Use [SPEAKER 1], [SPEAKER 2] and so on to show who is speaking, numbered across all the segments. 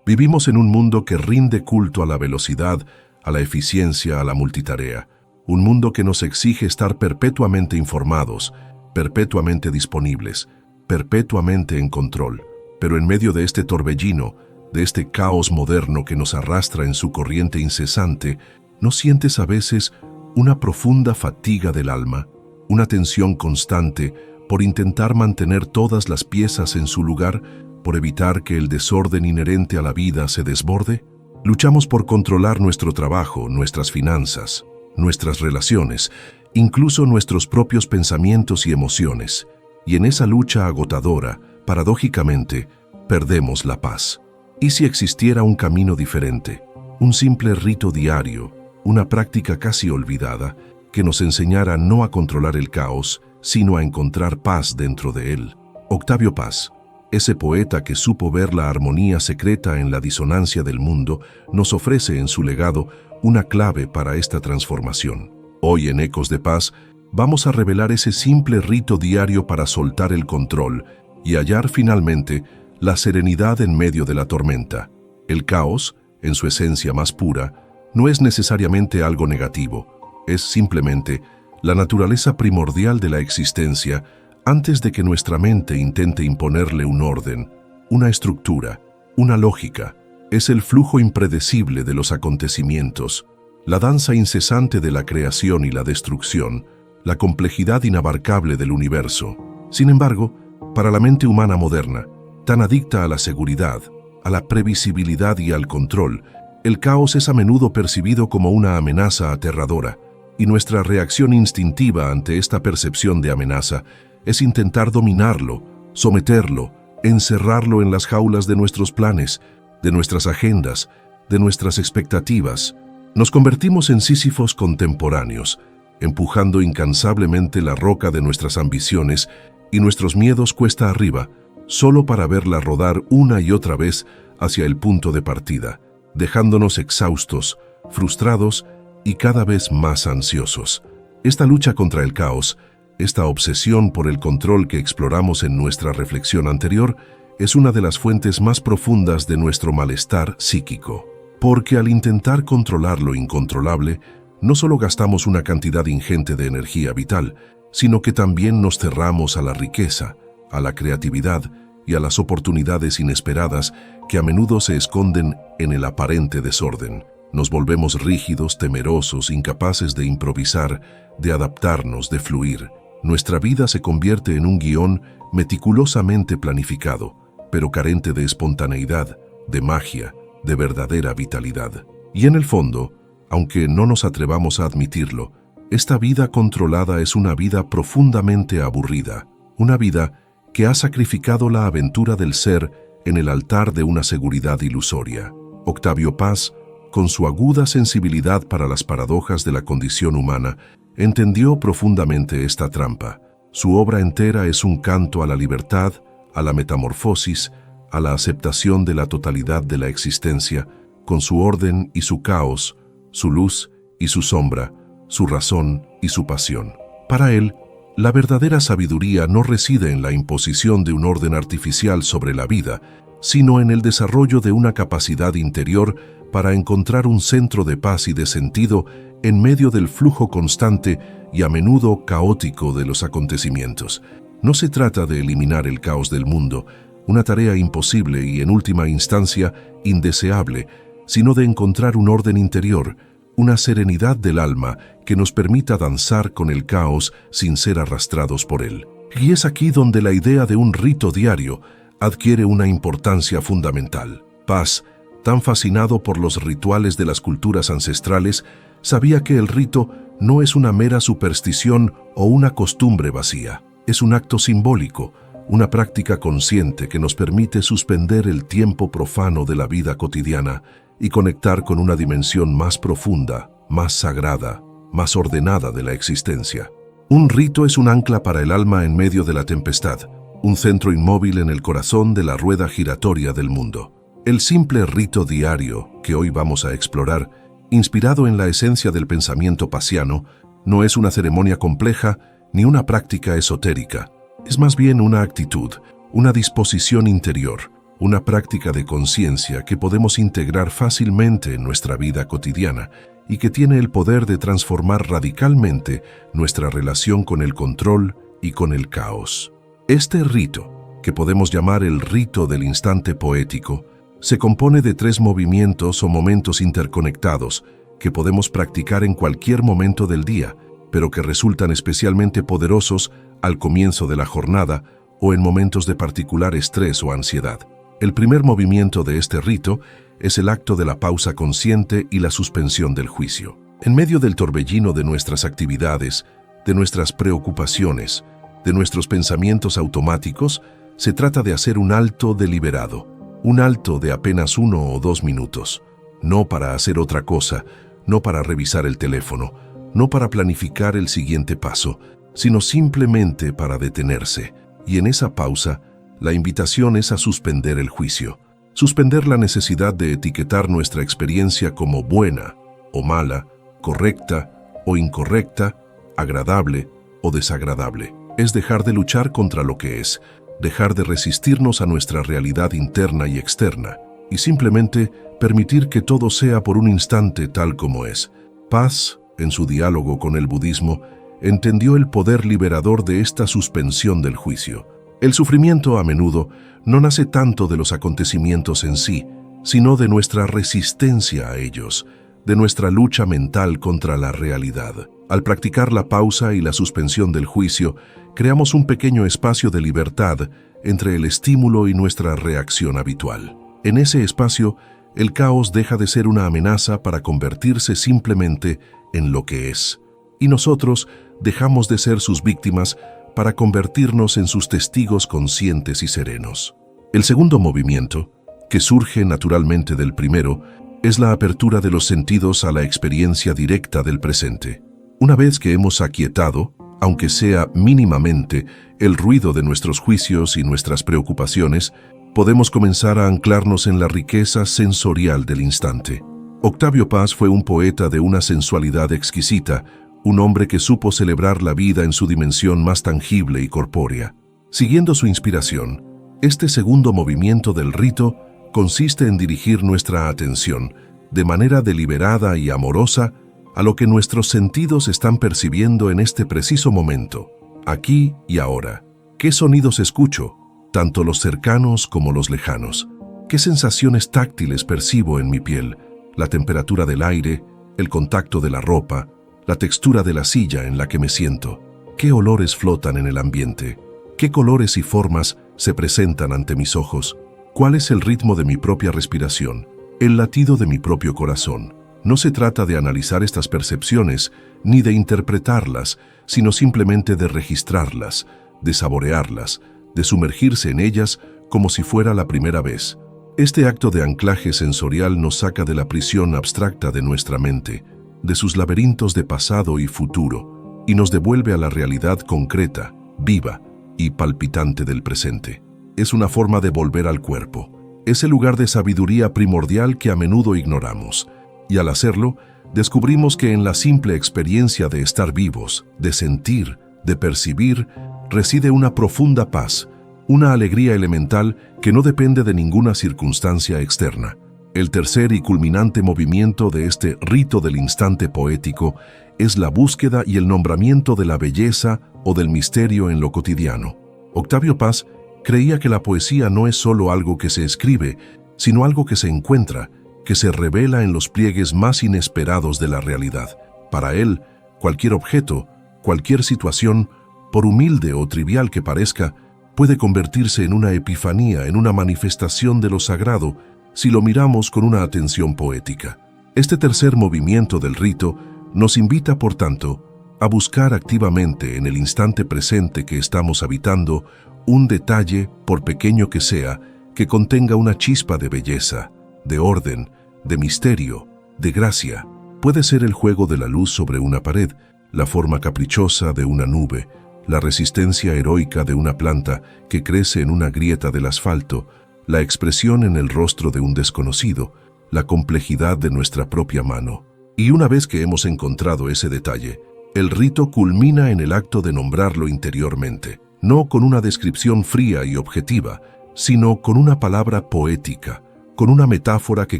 [SPEAKER 1] Vivimos en un mundo que rinde culto a la velocidad, a la eficiencia, a la multitarea. Un mundo que nos exige estar perpetuamente informados, perpetuamente disponibles, perpetuamente en control. Pero en medio de este torbellino, de este caos moderno que nos arrastra en su corriente incesante, ¿no sientes a veces una profunda fatiga del alma, una tensión constante por intentar mantener todas las piezas en su lugar, por evitar que el desorden inherente a la vida se desborde? Luchamos por controlar nuestro trabajo, nuestras finanzas, nuestras relaciones, incluso nuestros propios pensamientos y emociones. Y en esa lucha agotadora, paradójicamente, perdemos la paz. ¿Y si existiera un camino diferente? Un simple rito diario, una práctica casi olvidada, que nos enseñara no a controlar el caos, sino a encontrar paz dentro de él. Octavio Paz, ese poeta que supo ver la armonía secreta en la disonancia del mundo, nos ofrece en su legado una clave para esta transformación. Hoy en Ecos de Paz vamos a revelar ese simple rito diario para soltar el control y hallar finalmente la serenidad en medio de la tormenta. El caos, en su esencia más pura, no es necesariamente algo negativo, es simplemente la naturaleza primordial de la existencia antes de que nuestra mente intente imponerle un orden, una estructura, una lógica. Es el flujo impredecible de los acontecimientos, la danza incesante de la creación y la destrucción, la complejidad inabarcable del universo. Sin embargo, para la mente humana moderna, tan adicta a la seguridad, a la previsibilidad y al control, el caos es a menudo percibido como una amenaza aterradora, y nuestra reacción instintiva ante esta percepción de amenaza es intentar dominarlo, someterlo, encerrarlo en las jaulas de nuestros planes, de nuestras agendas, de nuestras expectativas. Nos convertimos en Sísifos contemporáneos, empujando incansablemente la roca de nuestras ambiciones y nuestros miedos cuesta arriba, solo para verla rodar una y otra vez hacia el punto de partida, dejándonos exhaustos, frustrados y cada vez más ansiosos. Esta lucha contra el caos, esta obsesión por el control que exploramos en nuestra reflexión anterior, es una de las fuentes más profundas de nuestro malestar psíquico. Porque al intentar controlar lo incontrolable, no solo gastamos una cantidad ingente de energía vital, sino que también nos cerramos a la riqueza, a la creatividad y a las oportunidades inesperadas que a menudo se esconden en el aparente desorden. Nos volvemos rígidos, temerosos, incapaces de improvisar, de adaptarnos, de fluir. Nuestra vida se convierte en un guión meticulosamente planificado, pero carente de espontaneidad, de magia, de verdadera vitalidad. Y en el fondo, aunque no nos atrevamos a admitirlo, esta vida controlada es una vida profundamente aburrida, una vida que ha sacrificado la aventura del ser en el altar de una seguridad ilusoria. Octavio Paz, con su aguda sensibilidad para las paradojas de la condición humana, entendió profundamente esta trampa. Su obra entera es un canto a la libertad, a la metamorfosis, a la aceptación de la totalidad de la existencia, con su orden y su caos, su luz y su sombra, su razón y su pasión. Para él, la verdadera sabiduría no reside en la imposición de un orden artificial sobre la vida, sino en el desarrollo de una capacidad interior para encontrar un centro de paz y de sentido en medio del flujo constante y a menudo caótico de los acontecimientos. No se trata de eliminar el caos del mundo, una tarea imposible y en última instancia indeseable, sino de encontrar un orden interior, una serenidad del alma que nos permita danzar con el caos sin ser arrastrados por él. Y es aquí donde la idea de un rito diario adquiere una importancia fundamental. Paz, tan fascinado por los rituales de las culturas ancestrales, sabía que el rito no es una mera superstición o una costumbre vacía. Es un acto simbólico, una práctica consciente que nos permite suspender el tiempo profano de la vida cotidiana y conectar con una dimensión más profunda, más sagrada, más ordenada de la existencia. Un rito es un ancla para el alma en medio de la tempestad, un centro inmóvil en el corazón de la rueda giratoria del mundo. El simple rito diario que hoy vamos a explorar, inspirado en la esencia del pensamiento pasiano, no es una ceremonia compleja ni una práctica esotérica. Es más bien una actitud, una disposición interior, una práctica de conciencia que podemos integrar fácilmente en nuestra vida cotidiana y que tiene el poder de transformar radicalmente nuestra relación con el control y con el caos. Este rito, que podemos llamar el rito del instante poético, se compone de 3 movimientos o momentos interconectados que podemos practicar en cualquier momento del día, pero que resultan especialmente poderosos al comienzo de la jornada o en momentos de particular estrés o ansiedad. El primer movimiento de este rito es el acto de la pausa consciente y la suspensión del juicio. En medio del torbellino de nuestras actividades, de nuestras preocupaciones, de nuestros pensamientos automáticos, se trata de hacer un alto deliberado, un alto de apenas 1 o 2 minutos, no para hacer otra cosa, no para revisar el teléfono, no para planificar el siguiente paso, sino simplemente para detenerse. Y en esa pausa, la invitación es a suspender el juicio, suspender la necesidad de etiquetar nuestra experiencia como buena o mala, correcta o incorrecta, agradable o desagradable. Es dejar de luchar contra lo que es, dejar de resistirnos a nuestra realidad interna y externa, y simplemente permitir que todo sea por un instante tal como es. Paz, en su diálogo con el budismo, entendió el poder liberador de esta suspensión del juicio. El sufrimiento a menudo no nace tanto de los acontecimientos en sí, sino de nuestra resistencia a ellos, de nuestra lucha mental contra la realidad. Al practicar la pausa y la suspensión del juicio, creamos un pequeño espacio de libertad entre el estímulo y nuestra reacción habitual. En ese espacio, el caos deja de ser una amenaza para convertirse simplemente en lo que es, y nosotros dejamos de ser sus víctimas para convertirnos en sus testigos conscientes y serenos. El segundo movimiento, que surge naturalmente del primero, es la apertura de los sentidos a la experiencia directa del presente. Una vez que hemos aquietado, aunque sea mínimamente, el ruido de nuestros juicios y nuestras preocupaciones, podemos comenzar a anclarnos en la riqueza sensorial del instante. Octavio Paz fue un poeta de una sensualidad exquisita, un hombre que supo celebrar la vida en su dimensión más tangible y corpórea. Siguiendo su inspiración, este segundo movimiento del rito consiste en dirigir nuestra atención, de manera deliberada y amorosa, a lo que nuestros sentidos están percibiendo en este preciso momento, aquí y ahora. ¿Qué sonidos escucho, tanto los cercanos como los lejanos? ¿Qué sensaciones táctiles percibo en mi piel? La temperatura del aire, el contacto de la ropa, la textura de la silla en la que me siento. ¿Qué olores flotan en el ambiente? ¿Qué colores y formas se presentan ante mis ojos? ¿Cuál es el ritmo de mi propia respiración? El latido de mi propio corazón. No se trata de analizar estas percepciones ni de interpretarlas, sino simplemente de registrarlas, de saborearlas, de sumergirse en ellas como si fuera la primera vez. Este acto de anclaje sensorial nos saca de la prisión abstracta de nuestra mente, de sus laberintos de pasado y futuro, y nos devuelve a la realidad concreta, viva y palpitante del presente. Es una forma de volver al cuerpo. Es el lugar de sabiduría primordial que a menudo ignoramos, y al hacerlo, descubrimos que en la simple experiencia de estar vivos, de sentir, de percibir, reside una profunda paz, una alegría elemental que no depende de ninguna circunstancia externa. El tercer y culminante movimiento de este rito del instante poético es la búsqueda y el nombramiento de la belleza o del misterio en lo cotidiano. Octavio Paz creía que la poesía no es solo algo que se escribe, sino algo que se encuentra, que se revela en los pliegues más inesperados de la realidad. Para él, cualquier objeto, cualquier situación, por humilde o trivial que parezca, puede convertirse en una epifanía, en una manifestación de lo sagrado, si lo miramos con una atención poética. Este tercer movimiento del rito nos invita, por tanto, a buscar activamente en el instante presente que estamos habitando un detalle, por pequeño que sea, que contenga una chispa de belleza, de orden, de misterio, de gracia. Puede ser el juego de la luz sobre una pared, la forma caprichosa de una nube, la resistencia heroica de una planta que crece en una grieta del asfalto, la expresión en el rostro de un desconocido, la complejidad de nuestra propia mano. Y una vez que hemos encontrado ese detalle, el rito culmina en el acto de nombrarlo interiormente, no con una descripción fría y objetiva, sino con una palabra poética, con una metáfora que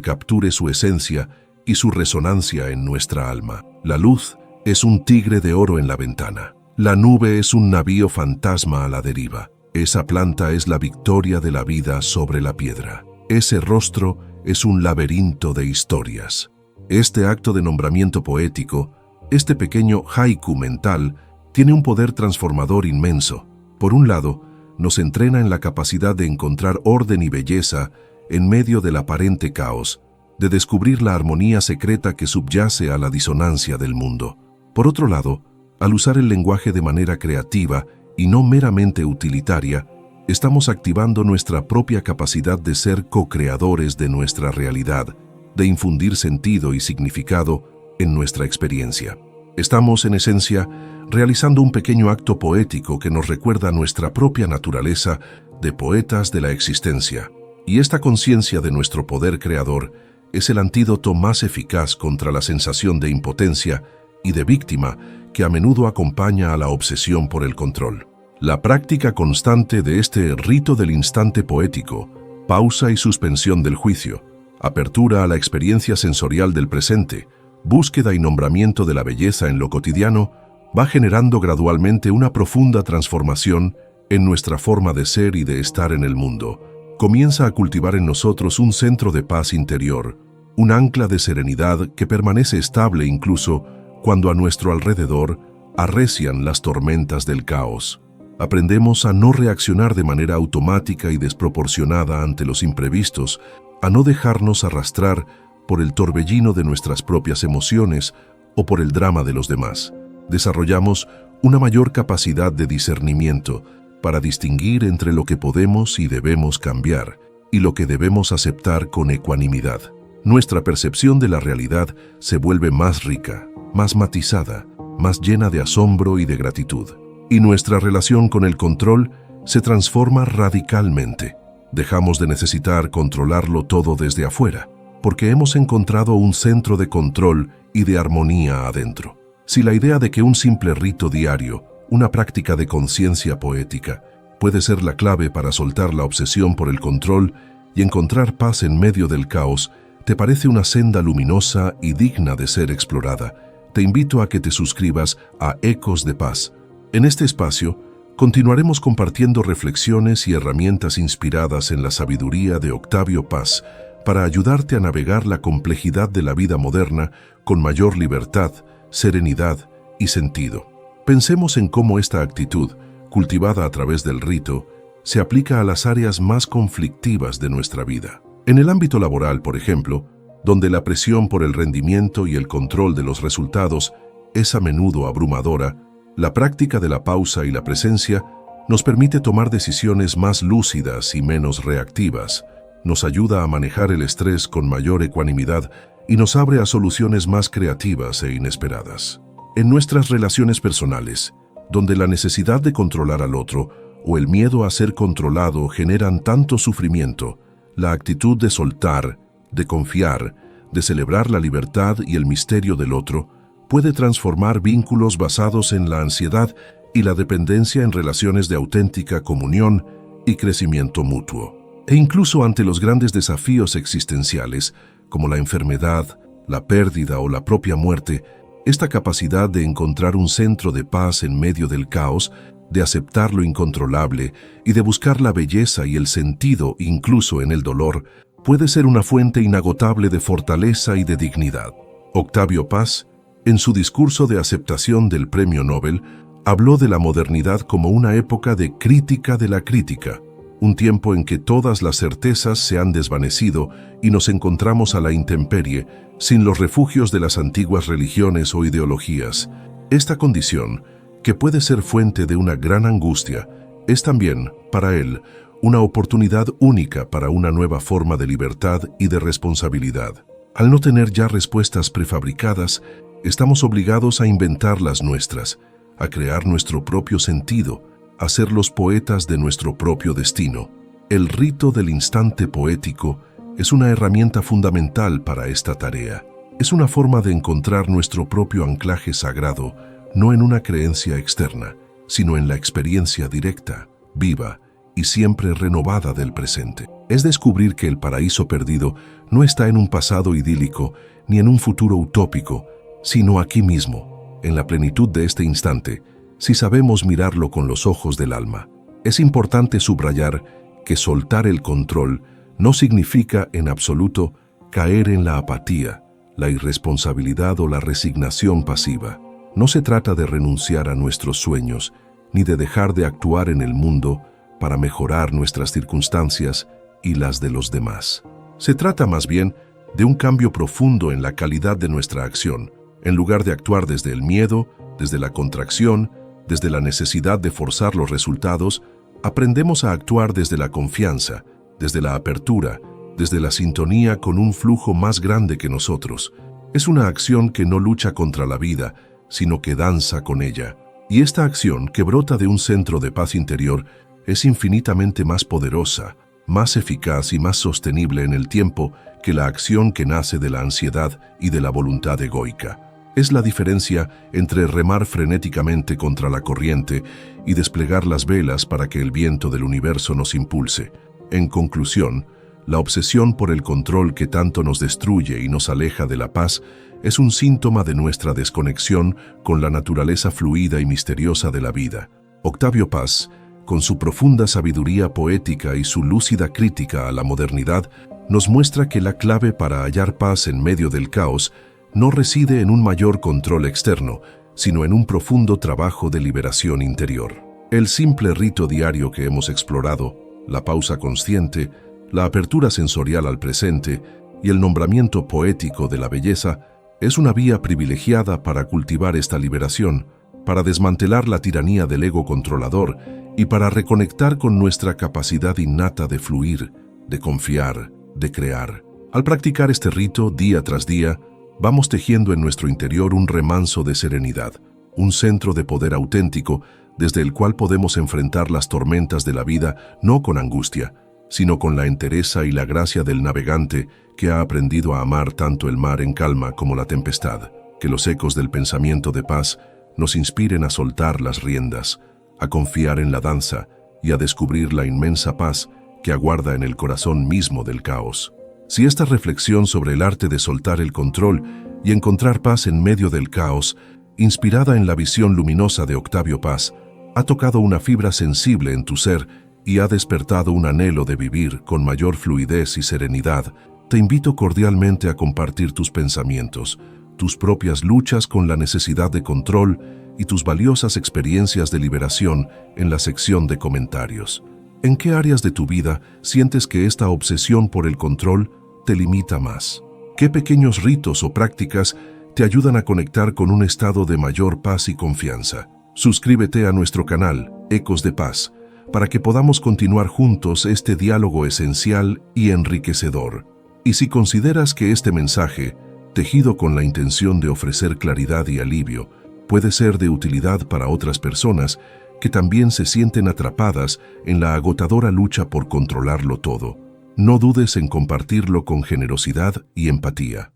[SPEAKER 1] capture su esencia y su resonancia en nuestra alma. La luz es un tigre de oro en la ventana. La nube es un navío fantasma a la deriva. Esa planta es la victoria de la vida sobre la piedra. Ese rostro es un laberinto de historias. Este acto de nombramiento poético, este pequeño haiku mental, tiene un poder transformador inmenso. Por un lado, nos entrena en la capacidad de encontrar orden y belleza en medio del aparente caos, de descubrir la armonía secreta que subyace a la disonancia del mundo. Por otro lado, al usar el lenguaje de manera creativa y no meramente utilitaria, estamos activando nuestra propia capacidad de ser co-creadores de nuestra realidad, de infundir sentido y significado en nuestra experiencia. Estamos, en esencia, realizando un pequeño acto poético que nos recuerda nuestra propia naturaleza de poetas de la existencia. Y esta conciencia de nuestro poder creador es el antídoto más eficaz contra la sensación de impotencia y de víctima que a menudo acompaña a la obsesión por el control. La práctica constante de este rito del instante poético, pausa y suspensión del juicio, apertura a la experiencia sensorial del presente, búsqueda y nombramiento de la belleza en lo cotidiano, va generando gradualmente una profunda transformación en nuestra forma de ser y de estar en el mundo. Comienza a cultivar en nosotros un centro de paz interior, un ancla de serenidad que permanece estable incluso cuando a nuestro alrededor arrecian las tormentas del caos. Aprendemos a no reaccionar de manera automática y desproporcionada ante los imprevistos, a no dejarnos arrastrar por el torbellino de nuestras propias emociones o por el drama de los demás. Desarrollamos una mayor capacidad de discernimiento para distinguir entre lo que podemos y debemos cambiar y lo que debemos aceptar con ecuanimidad. Nuestra percepción de la realidad se vuelve más rica, más matizada, más llena de asombro y de gratitud. Y nuestra relación con el control se transforma radicalmente. Dejamos de necesitar controlarlo todo desde afuera, porque hemos encontrado un centro de control y de armonía adentro. Si la idea de que un simple rito diario, una práctica de conciencia poética, puede ser la clave para soltar la obsesión por el control y encontrar paz en medio del caos, te parece una senda luminosa y digna de ser explorada, te invito a que te suscribas a Ecos de Paz. En este espacio, continuaremos compartiendo reflexiones y herramientas inspiradas en la sabiduría de Octavio Paz para ayudarte a navegar la complejidad de la vida moderna con mayor libertad, serenidad y sentido. Pensemos en cómo esta actitud, cultivada a través del rito, se aplica a las áreas más conflictivas de nuestra vida. En el ámbito laboral, por ejemplo, donde la presión por el rendimiento y el control de los resultados es a menudo abrumadora, la práctica de la pausa y la presencia nos permite tomar decisiones más lúcidas y menos reactivas, nos ayuda a manejar el estrés con mayor ecuanimidad y nos abre a soluciones más creativas e inesperadas. En nuestras relaciones personales, donde la necesidad de controlar al otro o el miedo a ser controlado generan tanto sufrimiento, la actitud de soltar, de confiar, de celebrar la libertad y el misterio del otro, puede transformar vínculos basados en la ansiedad y la dependencia en relaciones de auténtica comunión y crecimiento mutuo. E incluso ante los grandes desafíos existenciales, como la enfermedad, la pérdida o la propia muerte, esta capacidad de encontrar un centro de paz en medio del caos, de aceptar lo incontrolable y de buscar la belleza y el sentido incluso en el dolor, puede ser una fuente inagotable de fortaleza y de dignidad. Octavio Paz, en su discurso de aceptación del Premio Nobel, habló de la modernidad como una época de crítica de la crítica, un tiempo en que todas las certezas se han desvanecido y nos encontramos a la intemperie, sin los refugios de las antiguas religiones o ideologías. Esta condición, que puede ser fuente de una gran angustia, es también, para él, una oportunidad única para una nueva forma de libertad y de responsabilidad. Al no tener ya respuestas prefabricadas, estamos obligados a inventar las nuestras, a crear nuestro propio sentido, a ser los poetas de nuestro propio destino. El rito del instante poético es una herramienta fundamental para esta tarea. Es una forma de encontrar nuestro propio anclaje sagrado, no en una creencia externa, sino en la experiencia directa, viva y siempre renovada del presente. Es descubrir que el paraíso perdido no está en un pasado idílico ni en un futuro utópico, sino aquí mismo, en la plenitud de este instante, si sabemos mirarlo con los ojos del alma. Es importante subrayar que soltar el control no significa en absoluto caer en la apatía, la irresponsabilidad o la resignación pasiva. No se trata de renunciar a nuestros sueños, ni de dejar de actuar en el mundo para mejorar nuestras circunstancias y las de los demás. Se trata más bien de un cambio profundo en la calidad de nuestra acción. En lugar de actuar desde el miedo, desde la contracción, desde la necesidad de forzar los resultados, aprendemos a actuar desde la confianza, desde la apertura, desde la sintonía con un flujo más grande que nosotros. Es una acción que no lucha contra la vida, sino que danza con ella. Y esta acción, que brota de un centro de paz interior, es infinitamente más poderosa, más eficaz y más sostenible en el tiempo que la acción que nace de la ansiedad y de la voluntad egoica. Es la diferencia entre remar frenéticamente contra la corriente y desplegar las velas para que el viento del universo nos impulse. En conclusión, la obsesión por el control que tanto nos destruye y nos aleja de la paz es un síntoma de nuestra desconexión con la naturaleza fluida y misteriosa de la vida. Octavio Paz, con su profunda sabiduría poética y su lúcida crítica a la modernidad, nos muestra que la clave para hallar paz en medio del caos no reside en un mayor control externo, sino en un profundo trabajo de liberación interior. El simple rito diario que hemos explorado, la pausa consciente, la apertura sensorial al presente y el nombramiento poético de la belleza, es una vía privilegiada para cultivar esta liberación, para desmantelar la tiranía del ego controlador y para reconectar con nuestra capacidad innata de fluir, de confiar, de crear. Al practicar este rito día tras día, vamos tejiendo en nuestro interior un remanso de serenidad, un centro de poder auténtico desde el cual podemos enfrentar las tormentas de la vida no con angustia, sino con la entereza y la gracia del navegante que ha aprendido a amar tanto el mar en calma como la tempestad. Que los ecos del pensamiento de paz nos inspiren a soltar las riendas, a confiar en la danza y a descubrir la inmensa paz que aguarda en el corazón mismo del caos. Si esta reflexión sobre el arte de soltar el control y encontrar paz en medio del caos, inspirada en la visión luminosa de Octavio Paz, ha tocado una fibra sensible en tu ser y ha despertado un anhelo de vivir con mayor fluidez y serenidad, te invito cordialmente a compartir tus pensamientos, tus propias luchas con la necesidad de control y tus valiosas experiencias de liberación en la sección de comentarios. ¿En qué áreas de tu vida sientes que esta obsesión por el control te limita más? ¿Qué pequeños ritos o prácticas te ayudan a conectar con un estado de mayor paz y confianza? Suscríbete a nuestro canal, Ecos de Paz, para que podamos continuar juntos este diálogo esencial y enriquecedor. Y si consideras que este mensaje, tejido con la intención de ofrecer claridad y alivio, puede ser de utilidad para otras personas que también se sienten atrapadas en la agotadora lucha por controlarlo todo, no dudes en compartirlo con generosidad y empatía.